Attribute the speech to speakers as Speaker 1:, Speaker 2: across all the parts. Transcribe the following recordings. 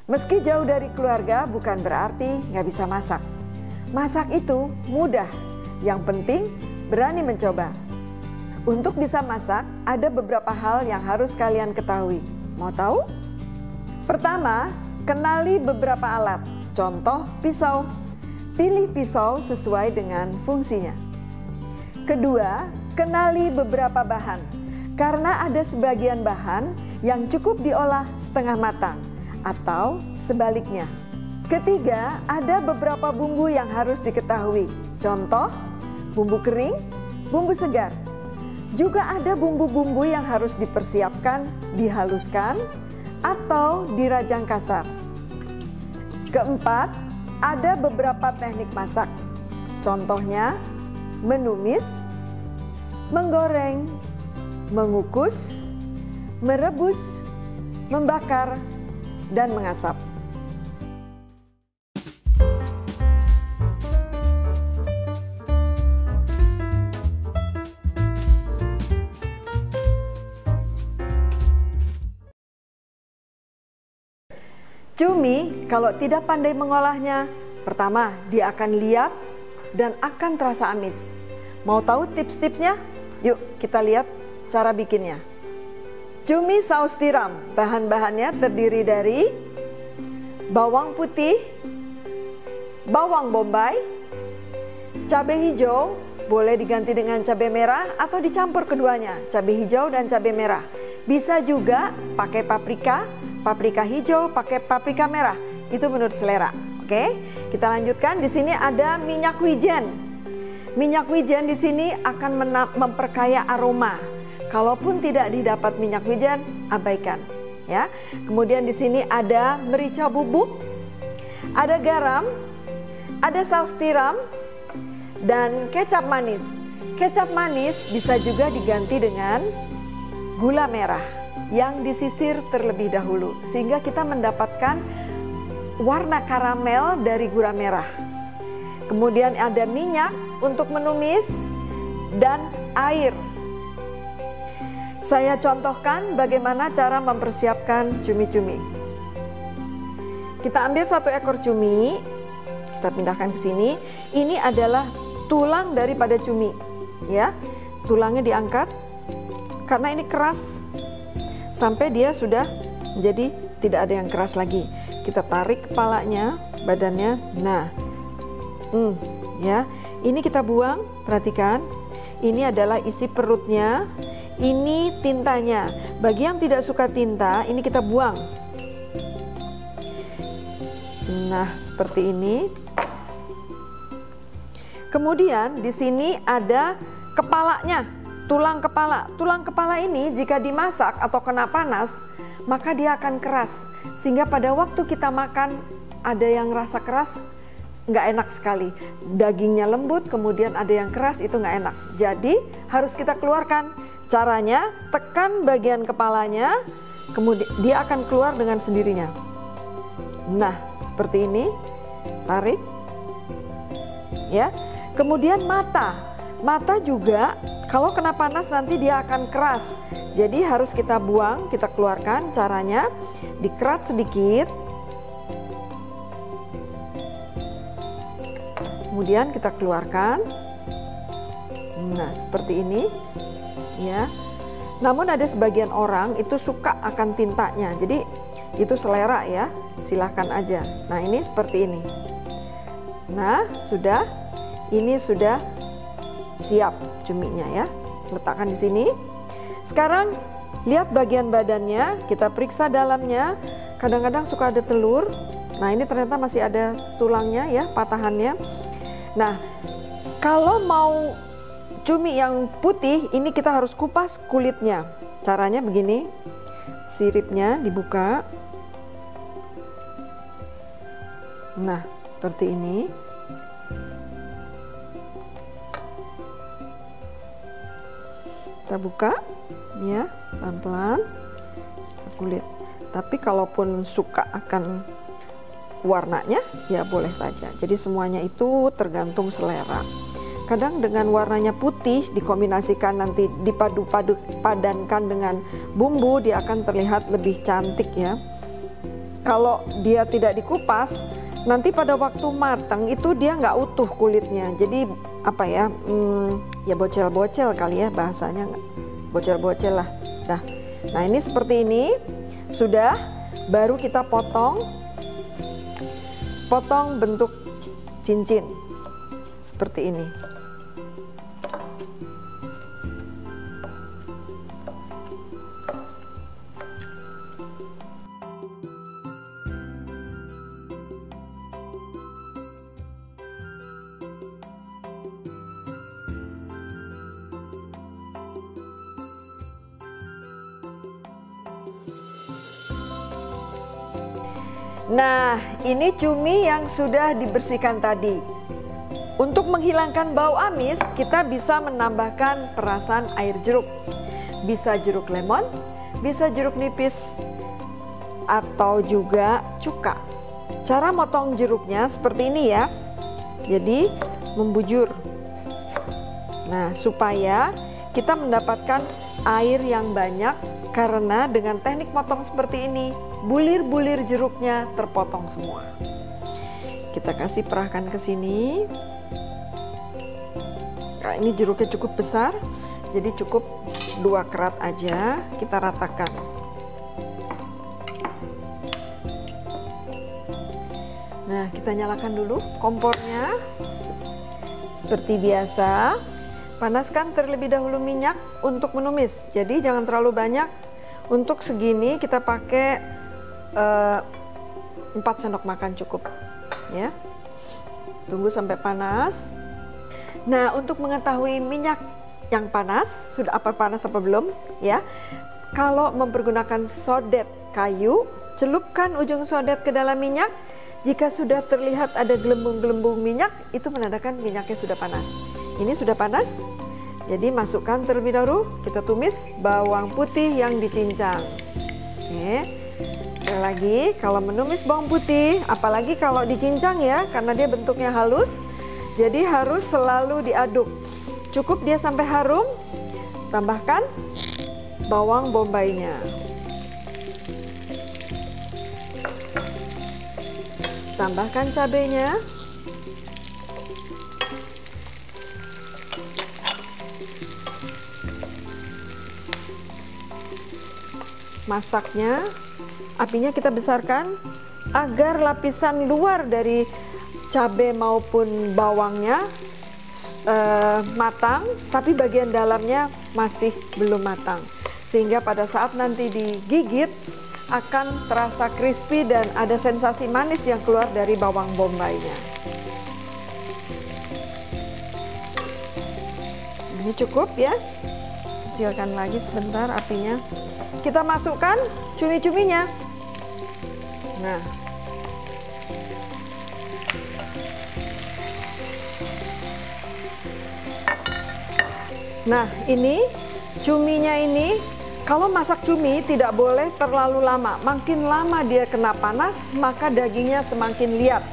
Speaker 1: Meski jauh dari keluarga bukan berarti nggak bisa masak. Masak itu mudah, yang penting berani mencoba. Untuk bisa masak, ada beberapa hal yang harus kalian ketahui. Mau tahu? Pertama, kenali beberapa alat. Contoh pisau. Pilih pisau sesuai dengan fungsinya. Kedua, kenali beberapa bahan. Karena ada sebagian bahan yang cukup diolah setengah matang atau sebaliknya. Ketiga, ada beberapa bumbu yang harus diketahui. Contoh, bumbu kering, bumbu segar. Juga ada bumbu-bumbu yang harus dipersiapkan, dihaluskan, atau dirajang kasar. Keempat, ada beberapa teknik masak. Contohnya, menumis, menggoreng, mengukus, merebus, membakar, dan mengasap. Cumi kalau tidak pandai mengolahnya, pertama dia akan liat dan akan terasa amis. Mau tahu tips-tipsnya? Yuk kita lihat cara bikinnya. Cumi saus tiram, bahan-bahannya terdiri dari bawang putih, bawang bombay, cabai hijau, boleh diganti dengan cabai merah atau dicampur keduanya, cabai hijau dan cabai merah. Bisa juga pakai paprika, paprika hijau, pakai paprika merah, itu menurut selera. Oke, kita lanjutkan. Di sini ada minyak wijen. Minyak wijen di sini akan memperkaya aroma. Kalaupun tidak didapat minyak wijen, abaikan ya. Kemudian di sini ada merica bubuk, ada garam, ada saus tiram, dan kecap manis. Kecap manis bisa juga diganti dengan gula merah yang disisir terlebih dahulu sehingga kita mendapatkan warna karamel dari gula merah. Kemudian ada minyak untuk menumis dan air. Saya contohkan bagaimana cara mempersiapkan cumi-cumi. Kita ambil 1 ekor cumi, kita pindahkan ke sini. Ini adalah tulang daripada cumi, ya. Tulangnya diangkat karena ini keras sampai dia sudah menjadi tidak ada yang keras lagi. Kita tarik kepalanya, badannya. Nah, ya. Ini kita buang. Perhatikan. Ini adalah isi perutnya. Ini tintanya. Bagi yang tidak suka tinta, ini kita buang. Nah, seperti ini. Kemudian di sini ada kepalanya, tulang kepala. Tulang kepala ini jika dimasak atau kena panas, maka dia akan keras. Sehingga pada waktu kita makan ada yang rasa keras, nggak enak sekali. Dagingnya lembut, kemudian ada yang keras, itu nggak enak. Jadi harus kita keluarkan. Caranya tekan bagian kepalanya, kemudian dia akan keluar dengan sendirinya. Nah, seperti ini, tarik, ya. Kemudian mata juga kalau kena panas nanti dia akan keras. Jadi harus kita buang, kita keluarkan. Caranya dikerat sedikit, kemudian kita keluarkan. Nah, seperti ini. Ya, namun ada sebagian orang itu suka akan tintanya, jadi itu selera ya, silahkan aja. Nah, ini seperti ini. Nah, ini sudah siap cuminya ya. Letakkan di sini. Sekarang lihat bagian badannya, kita periksa dalamnya. Kadang-kadang suka ada telur. Nah, ini ternyata masih ada tulangnya ya, patahannya. Nah, kalau mau cumi yang putih, ini kita harus kupas kulitnya. Caranya begini, siripnya dibuka. Nah, seperti ini. Kita buka, ya, pelan-pelan kulit. Tapi kalaupun suka akan warnanya, ya boleh saja. Jadi semuanya itu tergantung selera. Kadang dengan warnanya putih dikombinasikan nanti dipadu-padankan dengan bumbu, dia akan terlihat lebih cantik ya. kalau dia tidak dikupas, nanti pada waktu matang itu dia nggak utuh kulitnya. Jadi apa ya, ya bocel-bocel kali ya bahasanya, bocel-bocel lah. Nah ini seperti ini, sudah, baru kita potong bentuk cincin seperti ini. Nah, ini cumi yang sudah dibersihkan tadi. Untuk menghilangkan bau amis, kita bisa menambahkan perasan air jeruk. Bisa jeruk lemon, bisa jeruk nipis, atau juga cuka. Cara motong jeruknya seperti ini ya. Jadi membujur. Nah, supaya kita mendapatkan air yang banyak, karena dengan teknik motong seperti ini, bulir-bulir jeruknya terpotong semua. Kita kasih perahkan ke sini. Nah, ini jeruknya cukup besar, jadi cukup 2 kerat aja, kita ratakan. Nah, kita nyalakan dulu kompornya. Seperti biasa, panaskan terlebih dahulu minyak untuk menumis. Jadi jangan terlalu banyak. Untuk segini kita pakai 4 sendok makan cukup ya. Tunggu sampai panas. Nah, untuk mengetahui minyak yang panas, sudah panas apa belum ya. Kalau mempergunakan sodet kayu, celupkan ujung sodet ke dalam minyak. Jika sudah terlihat ada gelembung-gelembung minyak, itu menandakan minyaknya sudah panas. Ini sudah panas. Jadi masukkan terlebih dahulu, kita tumis bawang putih yang dicincang. Oke. Sekali lagi, kalau menumis bawang putih, apalagi kalau dicincang ya, karena dia bentuknya halus, jadi harus selalu diaduk. Cukup dia sampai harum, tambahkan bawang bombaynya. Tambahkan cabenya. Masaknya, apinya kita besarkan agar lapisan luar dari cabai maupun bawangnya matang, tapi bagian dalamnya masih belum matang. Sehingga pada saat nanti digigit akan terasa crispy dan ada sensasi manis yang keluar dari bawang bombaynya. Ini cukup ya. Kecilkan lagi sebentar apinya. Kita masukkan cumi-cuminya. Nah, ini cuminya ini, kalau masak cumi tidak boleh terlalu lama. Makin lama dia kena panas, maka dagingnya semakin liat.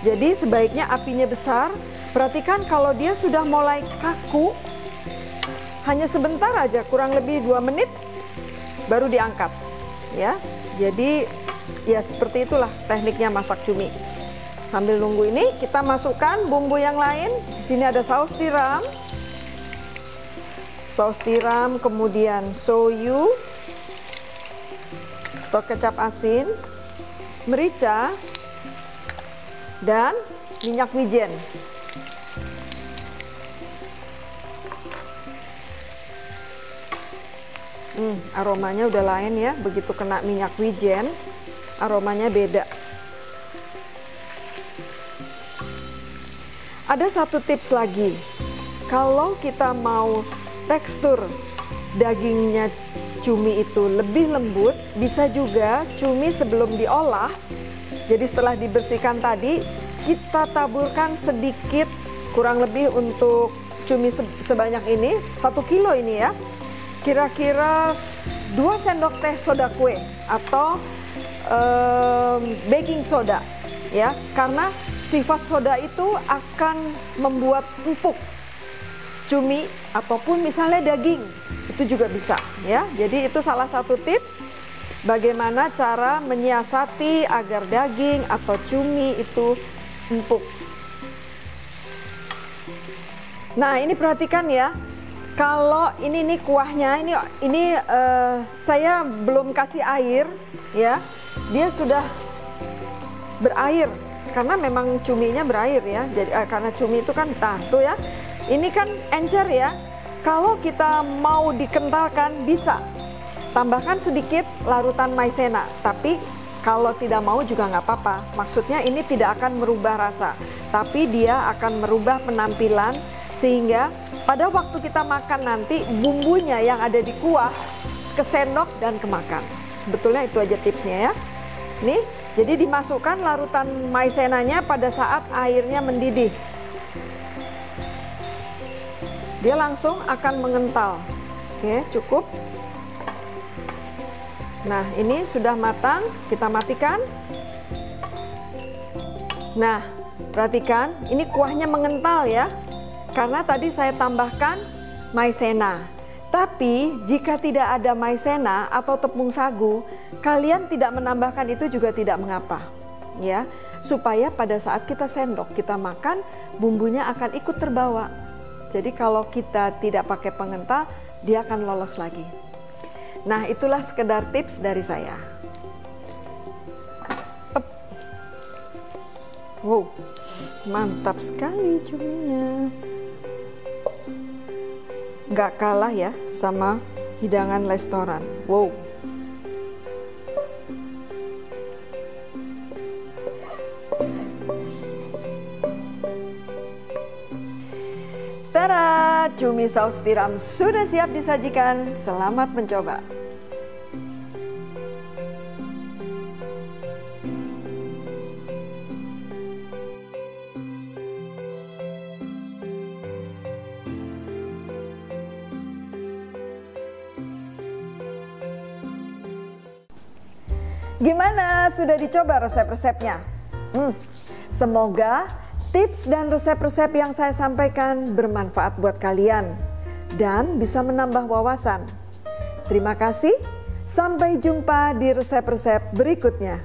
Speaker 1: Jadi sebaiknya apinya besar. Perhatikan kalau dia sudah mulai kaku, hanya sebentar aja, kurang lebih 2 menit, baru diangkat. Ya, jadi ya seperti itulah tekniknya masak cumi. Sambil nunggu ini, kita masukkan bumbu yang lain. Di sini ada saus tiram, kemudian soyu atau kecap asin, merica, dan minyak wijen. Aromanya udah lain ya, begitu kena minyak wijen, aromanya beda. Ada satu tips lagi, kalau kita mau tekstur dagingnya cumi itu lebih lembut, bisa juga cumi sebelum diolah, jadi setelah dibersihkan tadi, kita taburkan sedikit, kurang lebih untuk cumi sebanyak ini, 1 kilo ini ya, kira-kira 2 sendok teh soda kue atau baking soda ya, karena sifat soda itu akan membuat empuk cumi ataupun misalnya daging, itu juga bisa ya. Jadi itu salah satu tips bagaimana cara menyiasati agar daging atau cumi itu empuk. Nah, ini perhatikan ya. Kalau ini nih kuahnya, ini saya belum kasih air ya. Dia sudah berair karena memang cuminya berair ya. Jadi karena cumi itu kan tuh ya. Ini kan encer ya. Kalau kita mau dikentalkan bisa tambahkan sedikit larutan maizena, tapi kalau tidak mau juga nggak apa-apa. Maksudnya ini tidak akan merubah rasa, tapi dia akan merubah penampilan sehingga pada waktu kita makan nanti bumbunya yang ada di kuah kesendok dan kemakan. Sebetulnya itu aja tipsnya ya. Nih, jadi dimasukkan larutan maizenanya pada saat airnya mendidih. Dia langsung akan mengental. Oke, cukup. Nah, ini sudah matang, kita matikan. Nah, perhatikan, ini kuahnya mengental ya. Karena tadi saya tambahkan maizena. Tapi jika tidak ada maizena atau tepung sagu, kalian tidak menambahkan itu juga tidak mengapa. Ya, supaya pada saat kita sendok, kita makan, bumbunya akan ikut terbawa. Jadi kalau kita tidak pakai pengental, dia akan lolos lagi. Nah, itulah sekedar tips dari saya. Wow, mantap sekali cuminya. Nggak kalah ya sama hidangan restoran. Wow. Tada, cumi saus tiram sudah siap disajikan. Selamat mencoba. Gimana? Sudah dicoba resep-resepnya? Semoga tips dan resep-resep yang saya sampaikan bermanfaat buat kalian dan bisa menambah wawasan. Terima kasih, sampai jumpa di resep-resep berikutnya.